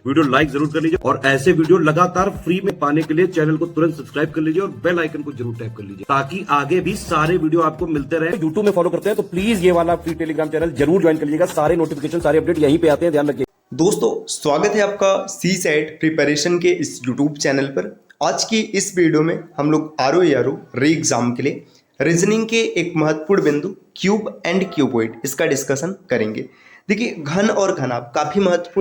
Video like जरूर कर लीजिए और ऐसे वीडियो लगातार फ्री में पाने के लिए चैनल को तुरंत सब्सक्राइब कर लीजिए और बेल आइकन को जरूर टैप कर लीजिए ताकि आगे भी सारे वीडियो आपको मिलते रहे। यूट्यूब में फॉलो करते हैं तो प्लीज ये वाला फ्री टेलीग्राम चैनल जरूर ज्वाइन कर लीजिएगा। सारे नोटिफिकेशन सारे अपडेट यहीं पे आते हैं, ध्यान रखिए। दोस्तों स्वागत है आपका सीसैट प्रिपरेशन के इस यूट्यूब चैनल पर। आज की इस वीडियो में हम लोग आरओ री एग्जाम के लिए रीजनिंग के एक महत्वपूर्ण बिंदु क्यूब एंड क्यूबॉइड इसका डिस्कशन करेंगे। देखिए घन और घनाभ काफ़ी महत्वपूर्ण,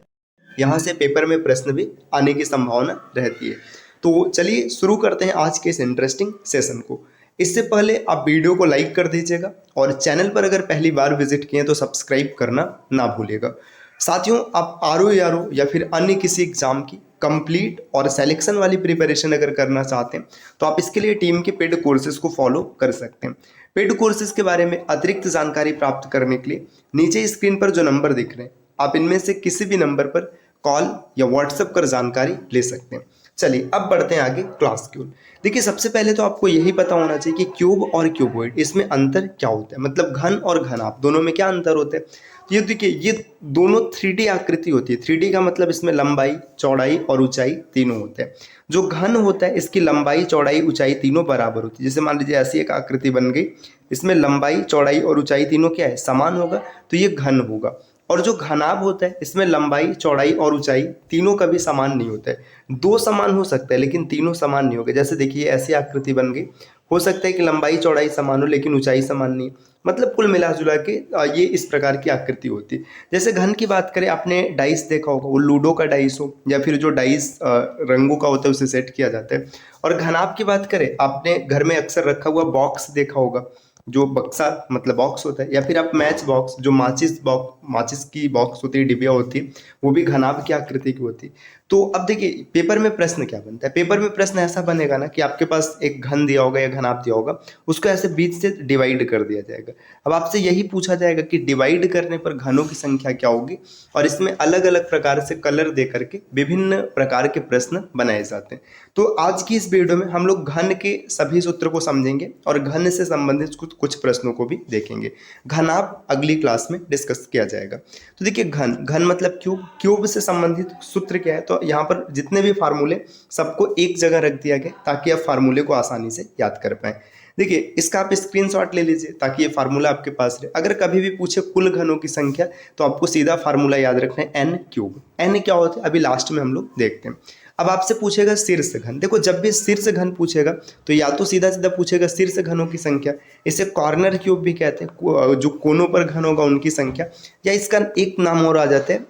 यहाँ से पेपर में प्रश्न भी आने की संभावना रहती है। तो चलिए शुरू करते हैं आज के इस इंटरेस्टिंग सेशन को। इससे पहले आप वीडियो को लाइक कर दीजिएगा और चैनल पर अगर पहली बार विजिट किए तो सब्सक्राइब करना ना भूलिएगा। साथियों, आप आरओ या फिर अन्य किसी एग्जाम की कंप्लीट और सिलेक्शन वाली प्रिपरेशन अगर करना चाहते हैं तो आप इसके लिए टीम के पेड कोर्सेज को फॉलो कर सकते हैं। पेड कोर्सेज के बारे में अतिरिक्त जानकारी प्राप्त करने के लिए नीचे स्क्रीन पर जो नंबर दिख रहे हैं आप इनमें से किसी भी नंबर पर कॉल या व्हाट्सएप कर जानकारी ले सकते हैं। चलिए अब बढ़ते हैं आगे क्लास की ओर। देखिए सबसे पहले तो आपको यही पता होना चाहिए कि क्यूब और क्यूबॉइड इसमें अंतर क्या होता है, मतलब घन और घनाभ दोनों में क्या अंतर होता है। तो ये देखिए ये दोनों 3D आकृति होती है। 3D का मतलब इसमें लंबाई चौड़ाई और ऊंचाई तीनों होते हैं। जो घन होता है इसकी लंबाई चौड़ाई ऊंचाई तीनों बराबर होती है। जैसे मान लीजिए ऐसी एक आकृति बन गई, इसमें लंबाई चौड़ाई और ऊंचाई तीनों क्या है, समान होगा, तो ये घन होगा। और जो घनाभ होता है इसमें लंबाई चौड़ाई और ऊंचाई तीनों कभी समान नहीं होता है। दो समान हो सकता है लेकिन तीनों समान नहीं होगा। जैसे देखिए ऐसी आकृति बन गई, हो सकता है कि लंबाई चौड़ाई समान हो लेकिन ऊंचाई समान नहीं, मतलब कुल मिला जुला के ये इस प्रकार की आकृति होती है। जैसे घन की बात करें, आपने डाइस देखा होगा, वो लूडो का डाइस हो या फिर जो डाइस रंगों का होता है उसे सेट किया जाता है। और घनाभ की बात करें, आपने घर में अक्सर रखा हुआ बॉक्स देखा होगा, जो बक्सा मतलब बॉक्स होता है, या फिर आप मैच बॉक्स, जो माचिस की बॉक्स होती है, डिबिया होती है, वो भी घनाभ की आकृति की होती है। तो अब देखिए पेपर में प्रश्न क्या बनता है। पेपर में प्रश्न ऐसा बनेगा ना कि आपके पास एक घन दिया होगा या घनाभ दिया होगा, उसको ऐसे बीच से डिवाइड कर दिया जाएगा। अब आपसे यही पूछा जाएगा कि डिवाइड करने पर घनों की संख्या क्या होगी, और इसमें अलग अलग प्रकार से कलर दे करके विभिन्न प्रकार के प्रश्न बनाए जाते हैं। तो आज की इस वीडियो में हम लोग घन के सभी सूत्र को समझेंगे और घन से संबंधित कुछ प्रश्नों को भी देखेंगे। घनाभ अगली क्लास में डिस्कस किया जाएगा। तो देखिए घन मतलब क्यूब से संबंधित सूत्र क्या है। तो यहाँ पर जितने भी फार्मूले सबको एक जगह रख दिया गया ताकि आप फार्मूले को आसानी से याद कर पाएं। देखिए इसका आप स्क्रीनशॉट ले लीजिए ताकि ये फार्मूला आपके पास रहे। अगर कभी भी पूछे कुल घनों की संख्या तो आपको सीधा फार्मूला याद रखना है, एन क्यूब। एन क्या होता है अभी लास्ट में हम लोग देखते हैं। अब आपसे पूछेगा शीर्ष घन। देखो जब भी शीर्ष घन पूछेगा तो या तो सीधा सीधा पूछेगा शीर्ष घनों की संख्या, इसे कॉर्नर क्यूब भी कहते हैं, जो कोनों पर घन होगा उनकी संख्या, या इसका एक नाम और आ जाता है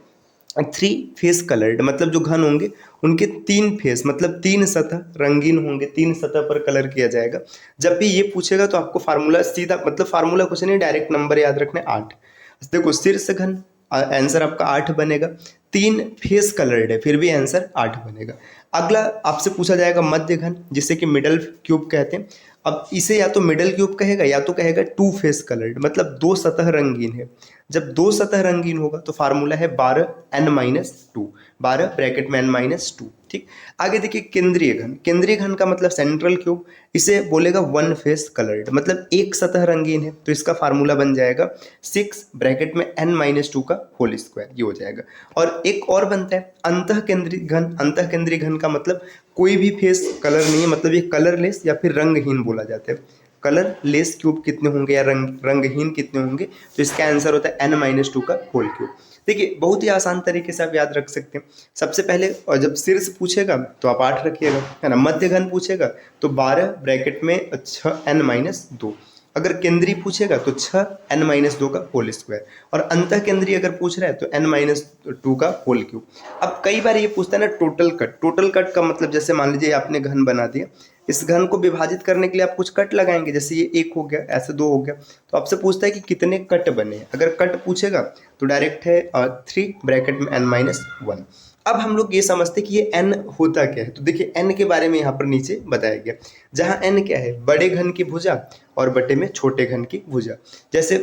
3 फेस कलर्ड, मतलब जो घन होंगे उनके 3 फेस मतलब 3 सतह रंगीन होंगे, 3 सतह पर कलर किया जाएगा। जब भी ये पूछेगा तो आपको फार्मूला सीधा, मतलब फार्मूला कुछ नहीं, डायरेक्ट नंबर याद रखना है 8। देखो शीर्ष घन आंसर आपका 8 बनेगा, 3 फेस कलर्ड है फिर भी आंसर 8 बनेगा। अगला आपसे पूछा जाएगा मध्य घन, जिसे कि मिडल क्यूब कहते हैं। अब इसे या तो मिडल क्यूब कहेगा या तो कहेगा 2 फेस कलर्ड, मतलब 2 सतह रंगीन है। जब 2 सतह रंगीन होगा तो फार्मूला है 12n-2, 12 ब्रैकेट में n-2। ठीक, आगे देखिए केंद्रीय घन। केंद्रीय घन का मतलब सेंट्रल क्यूब, इसे बोलेगा 1 फेस कलर्ड, मतलब एक सतह रंगीन है। तो इसका फार्मूला बन जाएगा 6 ब्रैकेट में n-2 का होल स्क्वायर, ये हो जाएगा। और एक और बनता है अंतः केंद्रीय घन। अंतः केंद्रीय घन का मतलब कोई भी फेस कलर नहीं है, मतलब ये कलरलेस या फिर रंगहीन बोला जाता है। कलर लेस क्यूब कितने होंगे या रंगहीन कितने होंगे, तो इसका आंसर होता है n-2 का होल क्यूब। देखिए बहुत ही आसान तरीके से आप याद रख सकते हैं। सबसे पहले और जब शीर्ष पूछेगा तो आप 8 रखिएगा, है ना। मध्य घन पूछेगा तो 12 ब्रैकेट में 6n-2। अगर केंद्रीय पूछेगा तो 6n-2 का होल स्क्वायर, और अंतः केंद्रीय अगर पूछ रहा है तो n-2 का होल क्यूब। अब कई बार ये पूछता है ना टोटल कट। टोटल कट का मतलब जैसे मान लीजिए आपने घन बना दिया, इस घन को विभाजित करने के लिए आप कुछ कट लगाएंगे, जैसे ये 1 हो गया, ऐसे 2 हो गया, तो आपसे पूछता है कि कितने कट बने हैं। अगर कट पूछेगा तो डायरेक्ट है 3 ब्रैकेट में n-1। अब हम लोग ये समझते हैं कि ये n होता क्या है। तो देखिए n के बारे में यहाँ पर नीचे बताया गया, जहाँ n क्या है, बड़े घन की भुजा और बटे में छोटे घन की भुजा। जैसे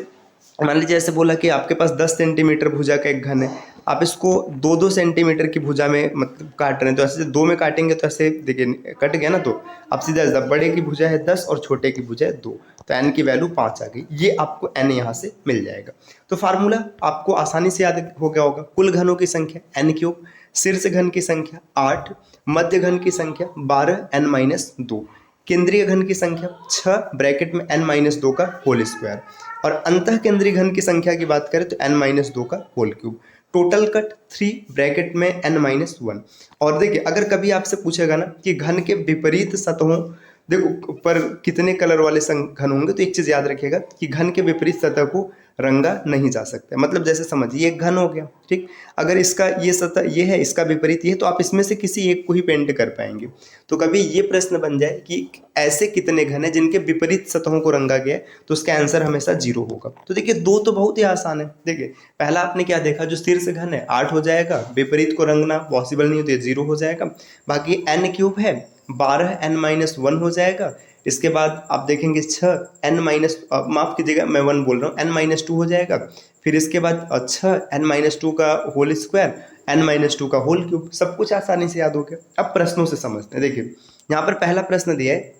मान लीजिए ऐसे बोला कि आपके पास 10 सेंटीमीटर भुजा का एक घन है, आप इसको 2-2 सेंटीमीटर की भुजा में मतलब काट रहे हैं, तो ऐसे 2 में काटेंगे तो ऐसे देखिए कट गया ना। तो आप सीधा बड़े की भुजा है 10 और छोटे की भुजा है 2, तो n की वैल्यू 5 आ गई। ये आपको n यहाँ से मिल जाएगा। तो फार्मूला आपको आसानी से याद हो गया होगा, कुल घनों की संख्या n क्यूब, शीर्ष घन की संख्या 8, मध्य घन की संख्या 12 n-2, केंद्रीय घन की संख्या 6 ब्रैकेट में n-2 का होल स्क्वायर, और अंतः केंद्रीय घन की संख्या की बात करें तो n-2 का whole cube. Total cut 3 bracket में n-1। और देखिए अगर कभी आपसे पूछेगा ना कि घन के विपरीत सतहों देखो पर कितने कलर वाले घन होंगे, तो एक चीज याद रखिएगा कि घन के विपरीत सतह को रंगा नहीं जा सकता। मतलब जैसे समझिए एक घन हो गया, ठीक, अगर इसका ये सतह ये है, इसका विपरीत ये है, तो आप इसमें से किसी एक को ही पेंट कर पाएंगे। तो कभी ये प्रश्न बन जाए कि ऐसे कितने घन है जिनके विपरीत सतहों को रंगा गया है, तो उसका आंसर हमेशा 0 होगा। तो देखिए दो तो बहुत ही आसान है। देखिए पहला आपने क्या देखा, जो शीर्ष घन है 8 हो जाएगा, विपरीत को रंगना पॉसिबल नहीं हो तो ये 0 हो जाएगा। बाकी n³ है 12 n-1 हो जाएगा। इसके बाद आप देखेंगे 6 माफ कीजिएगा मैं 1 बोल रहा हूँ, n-2 हो जाएगा। फिर इसके बाद 6 n-2 का होल स्क्वायर, n-2 का होल क्यूब। सब कुछ आसानी से याद हो गया। अब प्रश्नों से समझते हैं। देखिए यहाँ पर पहला प्रश्न दिया है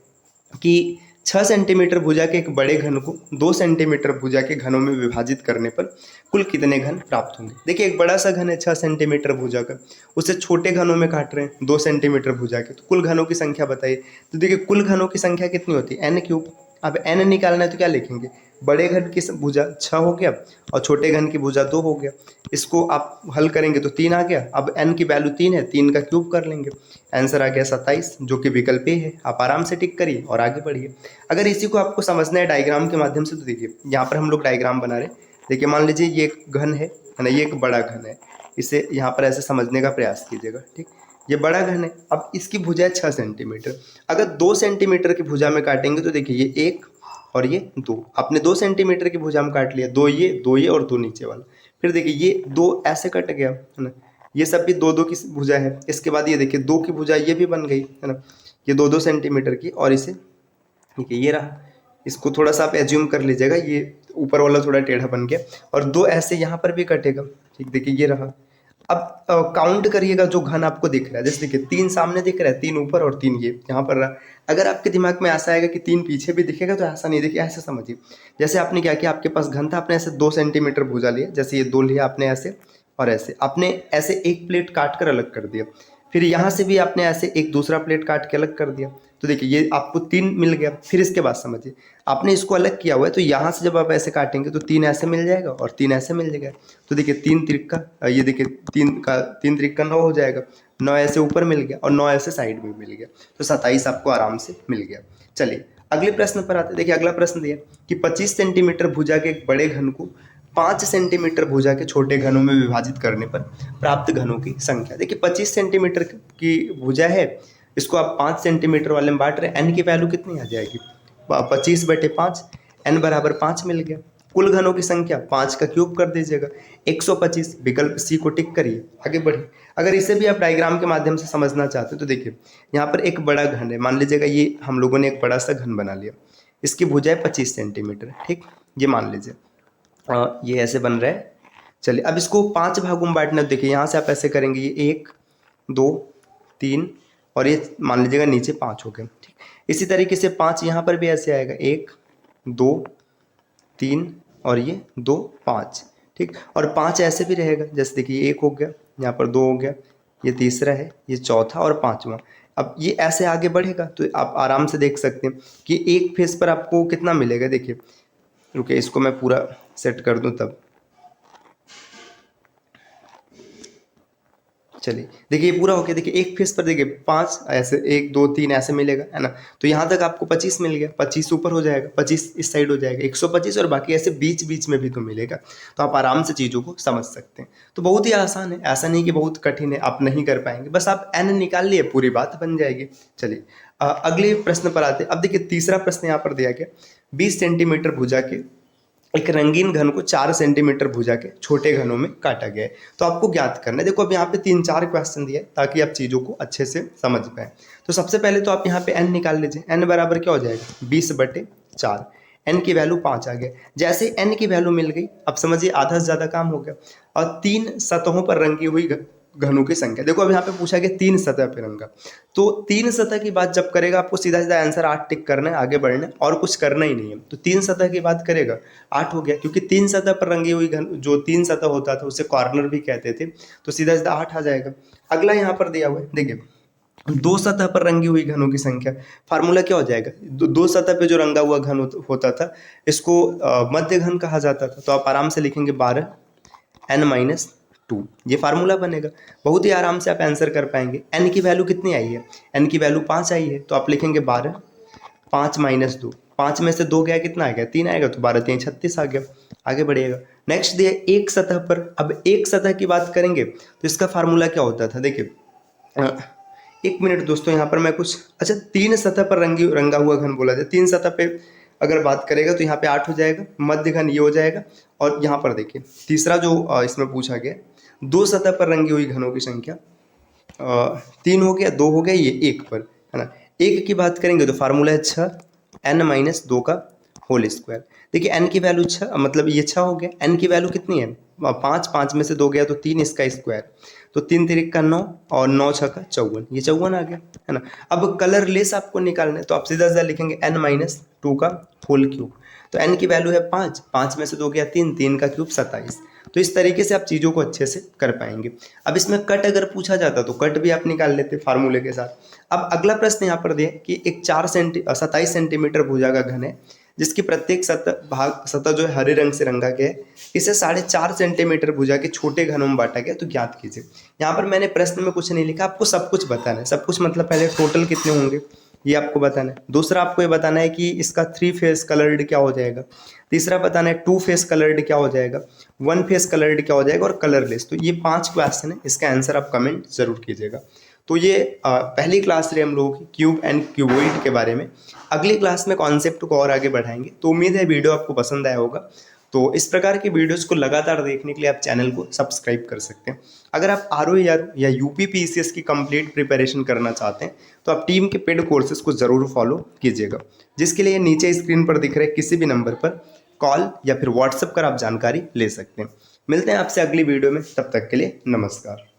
कि 6 सेंटीमीटर भुजा के एक बड़े घन को 2 सेंटीमीटर भुजा के घनों में विभाजित करने पर कुल कितने घन प्राप्त होंगे। देखिए एक बड़ा सा घन है 6 सेंटीमीटर भुजा का, उसे छोटे घनों में काट रहे हैं 2 सेंटीमीटर भुजा के, तो कुल घनों की संख्या बताइए। तो देखिए कुल घनों की संख्या कितनी होती है, n³। अब n निकालना है तो क्या लिखेंगे, बड़े घन की भुजा 6 हो गया और छोटे घन की भुजा 2 हो गया। इसको आप हल करेंगे तो 3 आ गया। अब n की वैल्यू 3 है, 3 का क्यूब कर लेंगे, आंसर आ गया 27, जो कि विकल्प ए है। आप आराम से टिक करिए और आगे बढ़िए। अगर इसी को आपको समझना है डायग्राम के माध्यम से, तो देखिए यहाँ पर हम लोग डायग्राम बना रहे हैं। देखिए मान लीजिए ये एक घन है ना, ये एक बड़ा घन है, इसे यहाँ पर ऐसे समझने का प्रयास कीजिएगा, ठीक। ये बड़ा घन है, अब इसकी भुजा है 6 सेंटीमीटर। अगर 2 सेंटीमीटर की भुजा में काटेंगे तो देखिए ये 1 और ये 2, आपने 2 सेंटीमीटर की भुजा में काट लिया, 2 ये और 2 नीचे वाला। फिर देखिए ये 2 ऐसे कट गया है ना, ये सब भी 2-2 की भुजा है। इसके बाद ये देखिए 2 की भुजा ये भी बन गई है ना, ये 2-2 सेंटीमीटर की, और इसे ठीक है ये रहा। इसको थोड़ा सा आप एज्यूम कर लीजिएगा, ये ऊपर वाला थोड़ा टेढ़ा बन गया, और 2 ऐसे यहाँ पर भी कटेगा, ठीक। देखिए ये रहा। अब काउंट करिएगा जो घन आपको दिख रहा है। जैसे देखिए 3 सामने दिख रहा है, 3 ऊपर और 3 ये यहाँ पर रहा। अगर आपके दिमाग में ऐसा आएगा कि 3 पीछे भी दिखेगा तो ऐसा नहीं, देखिए ऐसे समझिए। जैसे आपने क्या किया, आपके पास घन था, आपने ऐसे 2 सेंटीमीटर भुजा लिया, जैसे ये 2 लिया आपने ऐसे, और ऐसे आपने ऐसे एक प्लेट काट कर अलग कर दिया। फिर यहाँ से भी आपने ऐसे एक दूसरा प्लेट काट के अलग कर दिया, तो देखिए ये आपको 3 मिल गया। फिर इसके बाद समझिए आपने इसको अलग किया हुआ है, तो यहाँ से जब आप ऐसे काटेंगे तो 3 ऐसे मिल जाएगा और 3 ऐसे मिल जाएगा। तो देखिए 3 त्रिक्का, ये देखिए 3 त्रिक्का 9 हो जाएगा, 9 ऐसे ऊपर मिल गया और 9 ऐसे साइड में मिल गया, तो 27 आपको आराम से मिल गया। चलिए अगले प्रश्न पर आते। देखिए अगला प्रश्न दिया कि 25 सेंटीमीटर भुजा के एक बड़े घन को 5 सेंटीमीटर भुजा के छोटे घनों में विभाजित करने पर प्राप्त घनों की संख्या। देखिए 25 सेंटीमीटर की भुजा है, इसको आप 5 सेंटीमीटर वाले में बांट रहे हैं, n की वैल्यू कितनी आ जाएगी, 25/5, n बराबर 5 मिल गया। कुल घनों की संख्या 5 का क्यूब कर दीजिएगा, 125। विकल्प सी को टिक करिए, आगे बढ़िए। अगर इसे भी आप डायग्राम के माध्यम से समझना चाहते हैं तो देखिए यहाँ पर एक बड़ा घन है, मान लीजिएगा ये हम लोगों ने एक बड़ा सा घन बना लिया, इसकी भुजा है 25 सेंटीमीटर, ठीक। ये मान लीजिए ये ऐसे बन रहा है। चलिए अब इसको 5 भागों में बांटना। देखिए यहाँ से आप ऐसे करेंगे, ये 1 2 3 और ये मान लीजिएगा नीचे 5 हो गए, ठीक। इसी तरीके से 5 यहाँ पर भी ऐसे आएगा, 1 2 3 और ये 2 5, ठीक। और 5 ऐसे भी रहेगा, जैसे देखिए 1 हो गया, यहाँ पर 2 हो गया, ये तीसरा है, ये चौथा और 5वां। अब ये ऐसे आगे बढ़ेगा तो आप आराम से देख सकते हैं कि एक फेस पर आपको कितना मिलेगा। देखिए रुकिए इसको मैं पूरा सेट कर दूं तब। चलिए देखिए ये पूरा हो गया। देखिए एक फेस पर देखिए 5 ऐसे 1 2 3 ऐसे मिलेगा, है ना। तो यहाँ तक आपको 25 मिल गया, 25 ऊपर हो जाएगा, 25 इस साइड हो जाएगा, 125, और बाकी ऐसे बीच बीच में भी तो मिलेगा। तो आप आराम से चीज़ों को समझ सकते हैं। तो बहुत ही आसान है, ऐसा नहीं कि बहुत कठिन है, आप नहीं कर पाएंगे, बस आप n निकाल लिए पूरी बात बन जाएगी। चलिए अगले प्रश्न पर आते हैं। अब देखिए तीसरा प्रश्न यहाँ पर दिया गया, 20 सेंटीमीटर भुजा के एक रंगीन घन को 4 सेंटीमीटर भुजा के छोटे घनों में काटा गया है। तो आपको ज्ञात करना है। देखो अब यहाँ पे 3-4 क्वेश्चन दिए ताकि आप चीज़ों को अच्छे से समझ पाए। तो सबसे पहले तो आप यहाँ पे n निकाल लीजिए। n बराबर क्या हो जाएगा, 20/4। n की वैल्यू 5 आ गया। जैसे n की वैल्यू मिल गई, अब समझिए आधा से ज़्यादा काम हो गया। और 3 सतहों पर रंगी हुई घनों की संख्या। देखो अब यहाँ पे पूछा गया 3 सतह पे रंगा, तो 3 सतह की बात जब करेगा आपको सीधा सीधा आंसर 8 टिक करना है, आगे बढ़ना है और कुछ करना ही नहीं है। तो 3 सतह की बात करेगा 8 हो गया, क्योंकि 3 सतह पर रंगी हुई घन, जो 3 सतह होता था उसे कॉर्नर भी कहते थे, तो सीधा सीधा 8 आ जाएगा। अगला यहाँ पर दिया हुआ है, देखिए 2 सतह पर रंगी हुई घनों की संख्या, फार्मूला क्या हो जाएगा, दो सतह पे जो रंगा हुआ घन होता था इसको मध्य घन कहा जाता था। तो आप आराम से लिखेंगे 12n-2, ये फार्मूला बनेगा। बहुत ही आराम से आप आंसर कर पाएंगे। n की वैल्यू कितनी आई है, n की वैल्यू 5 आई है, तो आप लिखेंगे 12, 5-2, 5 में से 2 गया कितना आ गया, 3 आएगा, तो 12-3-36 आ गया। आगे बढ़िएगा। नेक्स्ट दिया एक सतह पर, अब एक सतह की बात करेंगे तो इसका फार्मूला क्या होता था, देखिए एक मिनट दोस्तों, यहाँ पर मैं कुछ, अच्छा 3 सतह पर रंगा हुआ घन बोला जाए, 3 सतह पे अगर बात करेगा तो यहाँ पे 8 हो जाएगा, मध्य घन ये हो जाएगा, और यहाँ पर देखिए तीसरा जो इसमें पूछा गया 2 सतह पर रंगी हुई घनों की संख्या, 3 हो गया, 2 हो गया, ये 1 पर है ना। 1 की बात करेंगे तो फार्मूला है 6n-2 का होल स्क्वायर। देखिए n की वैल्यू 6, मतलब ये 6 हो गया, n की वैल्यू कितनी है 5, 5 में से 2 गया तो 3, इसका स्क्वायर, तो 3 तिरिक का 9 और 9 6 का 54, ये 54 आ गया है ना। अब कलर लेस आपको निकालना है, तो आप सीधा सीधा लिखेंगे n-2 का होल क्यूब, तो n की वैल्यू है 5, 5 में से 2 गया 3, 3 का क्यूब 27। तो इस तरीके से आप चीज़ों को अच्छे से कर पाएंगे। अब इसमें कट अगर पूछा जाता तो कट भी आप निकाल लेते फार्मूले के साथ। अब अगला प्रश्न यहाँ पर दिया कि एक 27 सेंटीमीटर भुजा का घन है जिसकी प्रत्येक सतह जो है हरे रंग से रंगा गया है, इसे 4.5 सेंटीमीटर भुजा के छोटे घनों में बांटा गया, तो ज्ञात कीजिए। यहाँ पर मैंने प्रश्न में कुछ नहीं लिखा, आपको सब कुछ बताना है। सब कुछ मतलब पहले टोटल कितने होंगे ये आपको बताना है, दूसरा आपको ये बताना है कि इसका 3 फेस कलर्ड क्या हो जाएगा, तीसरा बताना है 2 फेस कलर्ड क्या हो जाएगा, 1 फेस कलर्ड क्या हो जाएगा, और कलरलेस। तो ये 5 क्वेश्चन है, इसका आंसर आप कमेंट जरूर कीजिएगा। तो ये पहली क्लास रही हम लोगों की क्यूब एंड क्यूबॉइड के बारे में। अगली क्लास में कॉन्सेप्ट को और आगे बढ़ाएंगे। तो उम्मीद है वीडियो आपको पसंद आया होगा। तो इस प्रकार की वीडियोस को लगातार देखने के लिए आप चैनल को सब्सक्राइब कर सकते हैं। अगर आप आरओ या यूपी पीसीएस की कंप्लीट प्रिपरेशन करना चाहते हैं तो आप टीम के पेड कोर्सेज को ज़रूर फॉलो कीजिएगा, जिसके लिए नीचे स्क्रीन पर दिख रहे किसी भी नंबर पर कॉल या फिर व्हाट्सएप कर आप जानकारी ले सकते हैं। मिलते हैं आपसे अगली वीडियो में, तब तक के लिए नमस्कार।